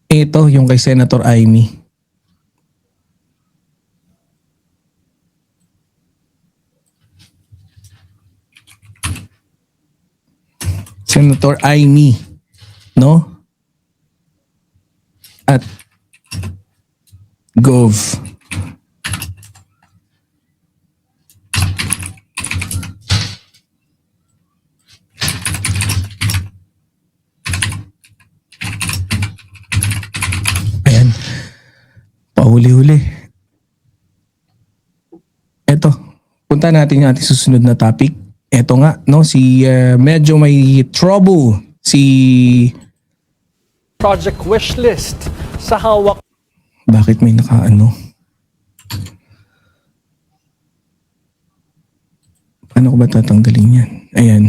Ito, yung kay Senator Amy. Senator Amy, no? At Gov. Ayan. Pahuli-huli. Eto, punta natin yung ating susunod na topic. Eto nga, no, medyo may trouble si project wishlist sa hawak. Bakit may nakaano? Paano ko ba tatanggalin yan? Ayan.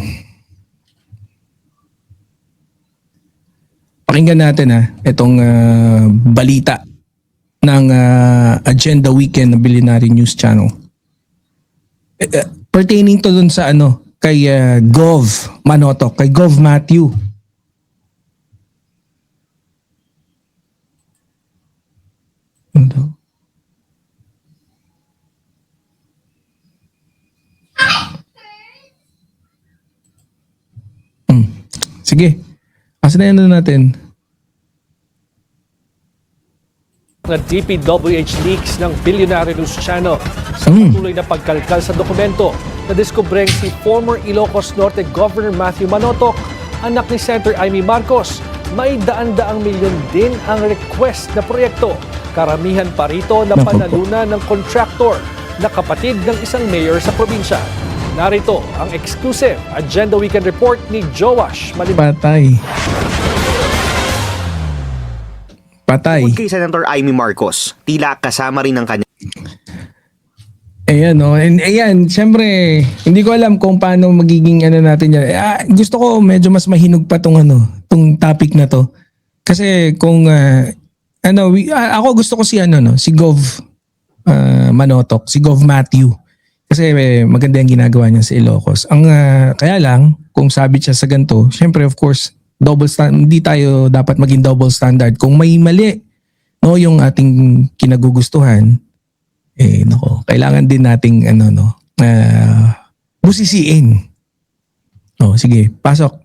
Pakinggan natin itong balita ng Agenda Weekend ng Billionaire News Channel. Pertaining to dun sa kay Gov Manotoc, kay Gov Matthew. Sige. Asa na yan natin? Na DPWH leaks ng Billionaire News Channel sa patuloy na pagkalkal sa dokumento na diskubreng si former Ilocos Norte Governor Matthew Manotoc, anak ni Senator Amy Marcos. May daan-daang milyon din ang request na proyekto. Karamihan pa rito na panalunan ng contractor na kapatid ng isang mayor sa probinsya. Narito ang exclusive Agenda Weekend Report ni Joash Maliban. Patay. Bukod kay Senator Amy Marcos, tila kasama rin ng kanya. Ayan, no. And ayan, syempre, hindi ko alam kung paano magiging natin yan. Gusto ko medyo mas mahinog pa tong topic na to. Kasi kung ako gusto ko si si Gov Manotoc, si Gov Matthew. Kasi maganda yung ginagawa niya sa Ilocos. Kaya lang, kung sabit siya sa ganito, syempre of course, hindi tayo dapat maging double standard. Kung may mali, no, yung ating kinagugustuhan, kailangan din nating busisiin. Sige, pasok.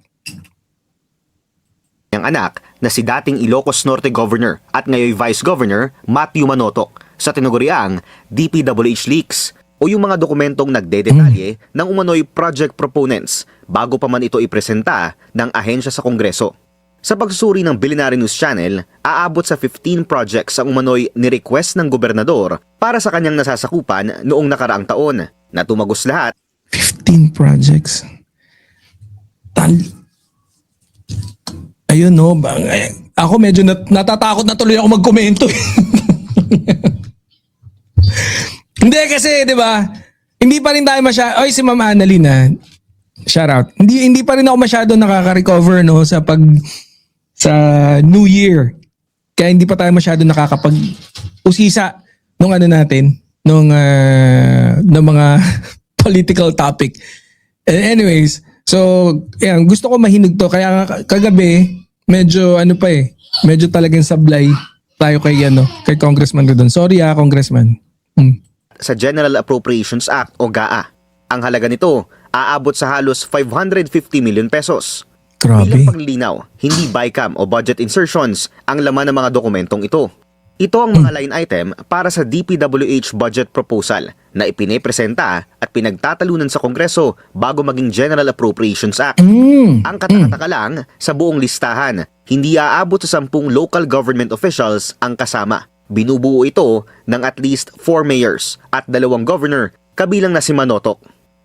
Ang anak na si dating Ilocos Norte Governor at ngayon Vice Governor Matthew Manotoc sa tinaguriang DPWH leaks o yung mga dokumentong nagdedetalye ng umano'y project proponents bago pa man ito ipresenta ng ahensya sa Kongreso. Sa pagsusuri ng Billionaire News Channel, aabot sa 15 projects ang umano'y ni-request ng gobernador para sa kanyang nasasakupan noong nakaraang taon na tumagos lahat. 15 projects. Ayun, no. Ako medyo natatakot na tuloy ako magkomento. Hindi kasi, 'di ba? Hindi pa rin tayo si Ma'am Annalyn, shout out. Hindi pa rin ako masyado nakaka-recover sa New Year. Kaya hindi pa tayo masyado nakakapag-usisa nung nung mga political topic. Anyways, so yan, gusto ko mahinog to kaya kagabi medyo medyo talagang sablay tayo kay Congressman Rodon. Sorry Congressman. Sa General Appropriations Act o GAA. Ang halaga nito aabot sa halos 550 million pesos. Grabe. Bilang paglilinaw, hindi BICAM o budget insertions ang laman ng mga dokumentong ito. Ito ang mga line item para sa DPWH budget proposal na ipinipresenta at pinagtatalunan sa Kongreso bago maging General Appropriations Act. Ang katakataka lang, sa buong listahan, hindi aabot sa 10 local government officials ang kasama. Binubuo ito ng at least 4 mayors at 2 governor, kabilang na si Manotoc.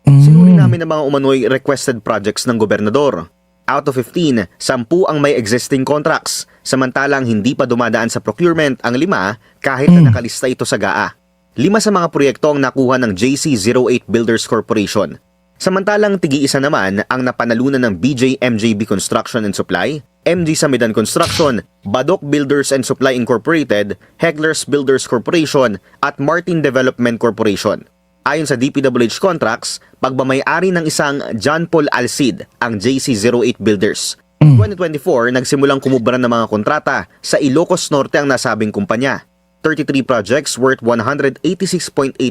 Sinuri namin ang mga umano'y requested projects ng gobernador. Out of 15, 10 ang may existing contracts, samantalang hindi pa dumadaan sa procurement ang 5 kahit na nakalista ito sa GAA. 5 sa mga proyekto ang nakuha ng JC08 Builders Corporation. Samantalang tig-iisa naman ang napanalunan ng BJ-MJB Construction and Supply, MG Samidan Construction, Badok Builders and Supply Incorporated, Hegler's Builders Corporation at Martin Development Corporation. Ayon sa DPWH contracts, pagmamay-ari ng isang John Paul Alcid ang JC08 Builders. 2024, nagsimulang kumubra ng mga kontrata sa Ilocos Norte ang nasabing kumpanya. 33 projects worth 186.8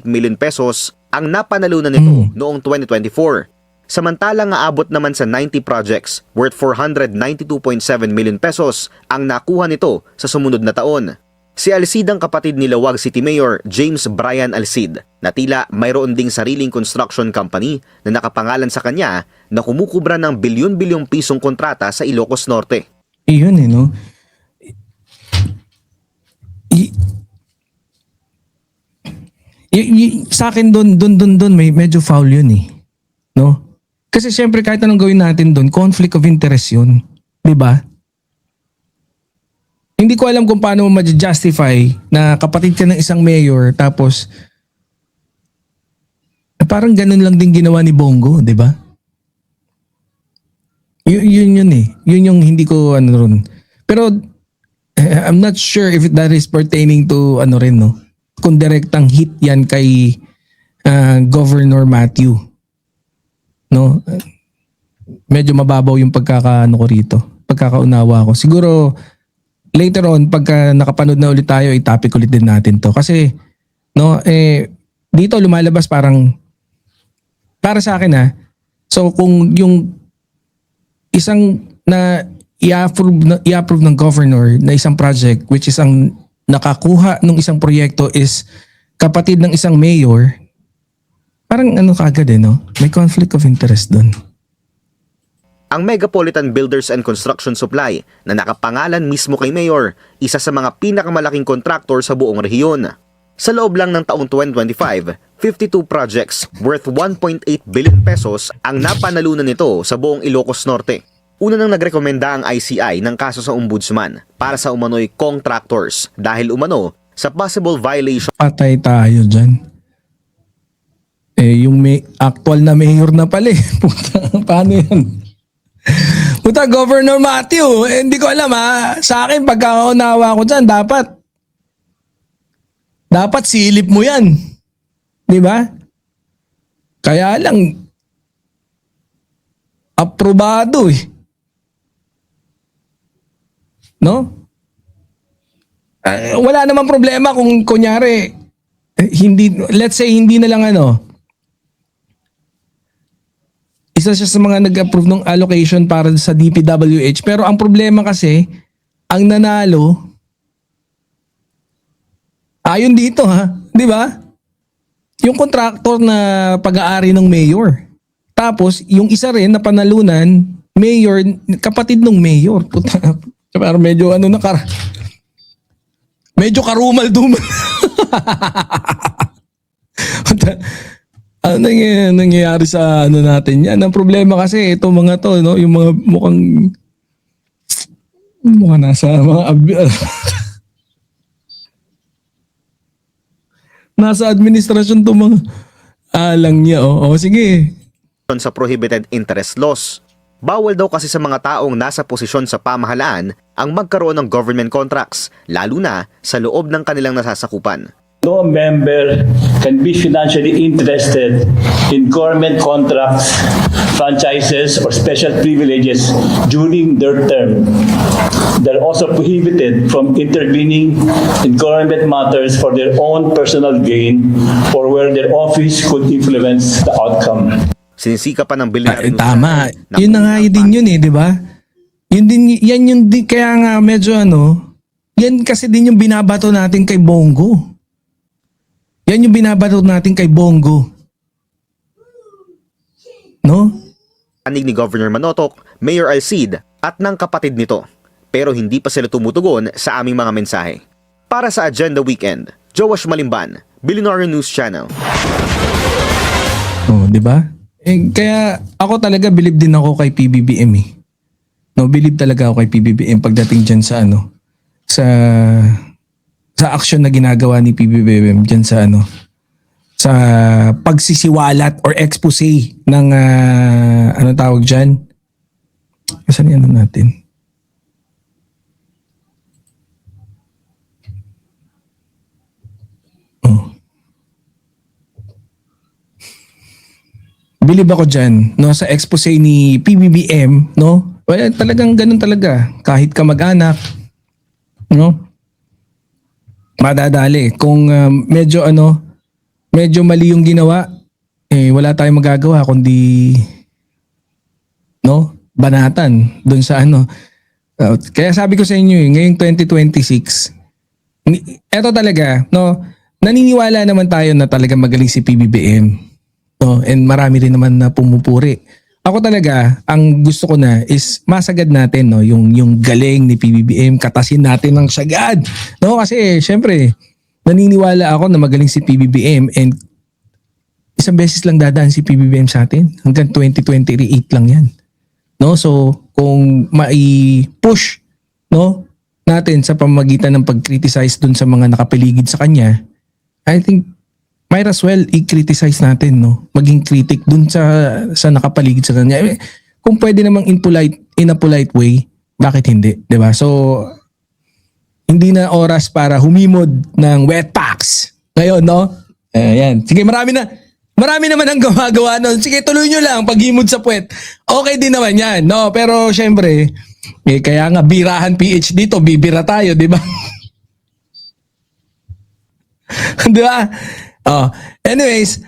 million pesos ang napanalunan nito noong 2024. Samantalang aabot naman sa 90 projects worth 492.7 million pesos ang nakuha nito sa sumunod na taon. Si Alcid ang kapatid ni Lawag City Mayor James Brian Alcid na tila mayroon ding sariling construction company na nakapangalan sa kanya na kumukubra ng bilyon-bilyong pisong kontrata sa Ilocos Norte. Iyon no? Sa akin doon may medyo foul yun eh. No? Kasi syempre kahit anong gawin natin doon, conflict of interest yun. 'Di ba? Hindi ko alam kung paano mo ma-justify na kapatid ka ng isang mayor tapos parang ganun lang din ginawa ni Bongo, 'di ba? Yun eh. Yun yung hindi ko ron. Pero I'm not sure if that is pertaining to rin no. Kung direktang hit yan kay Governor Matthew. No? Medyo mababaw yung pagkakaano ko rito. Pagkakaunawa ko. Siguro later on pagka nakapanood na ulit tayo, i-topic ulit din natin to. Kasi no, dito lumalabas parang para sa akin so kung yung isang na i-approve ng governor na isang project which is ang nakakuha ng isang proyekto is kapatid ng isang mayor, parang kagad no? May conflict of interest doon. Ang Megapolitan Builders and Construction Supply na nakapangalan mismo kay Mayor, isa sa mga pinakamalaking kontraktor sa buong rehiyon. Sa loob lang ng taong 2025, 52 projects worth 1.8 billion pesos ang napanalunan nito sa buong Ilocos Norte. Una nang nagrekomenda ang ICI ng kaso sa ombudsman para sa umano'y contractors dahil umano sa possible violation. Patay tayo dyan. Yung actual na mayor na pala eh. Puta, paano yan? Puta, Governor Matthew, hindi ko alam Sa akin, pagkakaunawa ko dyan, dapat silip mo yan. Di ba? Kaya lang, aprobado eh. No? Wala namang problema kung kunyari let's say hindi na lang isa siya sa mga nag-approve ng allocation para sa DPWH, pero ang problema kasi ang nanalo ayon dito di ba? Yung contractor na pag-aari ng mayor. Tapos yung isa rin na panalunan, mayor, kapatid ng mayor. Puta. Pero medyo medyo karumal-dumal. Ano nangyayari sa natin yan? Ang problema kasi itong mga to, no? Yung mga mukhang nasa mga nasa administrasyon to mga alang niya. Sige. Sa prohibited interest laws. Bawal daw kasi sa mga taong nasa posisyon sa pamahalaan ang magkaroon ng government contracts, lalo na sa loob ng kanilang nasasakupan. No member can be financially interested in government contracts, franchises, or special privileges during their term. They're also prohibited from intervening in government matters for their own personal gain or where their office could influence the outcome. Sinisika pa ng bilyonaryo. Tama. Yun na nga din yun di ba? Yan yung kaya nga medyo yan kasi din yung binabato natin kay Bongo. Yan yung binabato natin kay Bongo. No? Panig ni Governor Manotoc, Mayor Alcid at ng kapatid nito. Pero hindi pa sila tumutugon sa aming mga mensahe. Para sa Agenda Weekend, Joash Malimban, Billionaire News Channel. Di ba? Kaya ako talaga believe din ako kay PBBM eh. No, believe talaga ako kay PBBM pagdating diyan sa sa action na ginagawa ni PBBM diyan sa sa pagsisiwalat or expose ng tawag diyan. Saan yan natin? Believe ako dyan, no, sa expose ni PBBM, no, Well, talagang ganun talaga. Kahit kamag-anak, no? Madadali. Kung medyo mali yung ginawa, wala tayong magagawa kundi banatan doon sa kaya sabi ko sa inyo ngayong 2026, eto talaga, naniniwala naman tayo na talaga magaling si PBBM. And marami rin naman na pumupuri. Ako talaga, ang gusto ko na is masagad natin yung galing ni PBBM, katasin natin ng sagad. Kasi syempre, naniniwala ako na magaling si PBBM and isang beses lang dadaan si PBBM sa atin. Hanggang 2028 lang yan. So, kung mai-push natin sa pamamagitan ng pag-criticize dun sa mga nakapaligid sa kanya, I think might as well i-criticize natin, maging critic dun sa nakapaligid sa kanya. Kung pwede namang in a polite way, bakit hindi? 'Di ba? So, hindi na oras para humimod ng wet packs. Ngayon, ayan. Sige, marami naman ang gumagawa nun. Sige, tuloy nyo lang paghimod sa puwet. Okay din naman yan, Pero syempre, kaya nga birahan PhD to, bibira tayo, 'di ba? 'Di ba? Anyways,